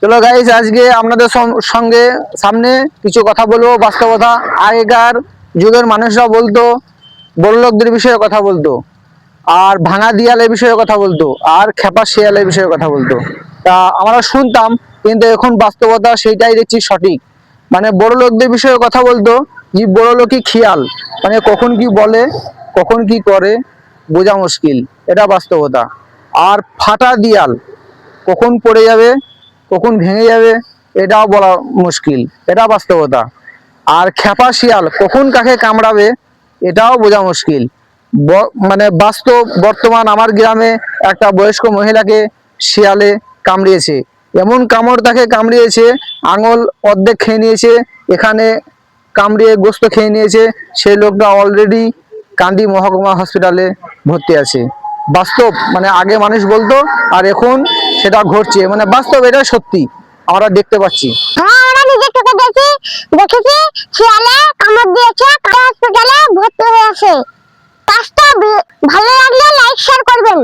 চলো গাইস, আজকে আপনাদের সঙ্গে সামনে কিছু কথা বলবো বাস্তবতা। আগেকার যুগের মানুষরা বলতো বড়লোকদের বিষয়ে কথা বলতো, আর ভাঙা দিয়ালের বিষয়ে কথা বলতো, আর খেপা শিয়ালের বিষয়ে কথা বলতো। তা আমরা শুনতাম, কিন্তু এখন বাস্তবতা সেইটাই দেখছি সঠিক। মানে বড় লোকদের বিষয়ে কথা বলতো, যে বড় লোকই খেয়াল, মানে কখন কি বলে কখন কি করে বোঝা মুশকিল, এটা বাস্তবতা। আর ফাটা দিয়াল কখন পড়ে যাবে কখন ভেঙে যাবে এটাও বলা মুশকিল, এটা বাস্তবতা। আর খেপা শিয়াল কখন কাকে কামড়াবে এটাও বোঝা মুশকিল। মানে বাস্তব বর্তমান আমার গ্রামে একটা বয়স্ক মহিলাকে শিয়ালে কামড়িয়েছে। এমন কামড় তাকে কামড়িয়েছে, আঙুল অর্ধেক খেয়ে নিয়েছে, এখানে কামড়িয়ে গোস্ত খেয়ে নিয়েছে। সেই লোকটা অলরেডি কান্দি মহকুমা হসপিটালে ভর্তি আছে। বাস্তব, মানে আগে মানুষ বলতো আর এখন সেটা ঘটছে, মানে বাস্তব, এটা সত্যি আমরা দেখতে পাচ্ছি। হ্যাঁ, আমরা নিজে চোখে দেখেছি শিয়ালে কামড় দিয়েছে, হসপিটালে ভর্তি হয়ে আছে। কাজটা ভালো লাগলে লাইক শেয়ার করবেন।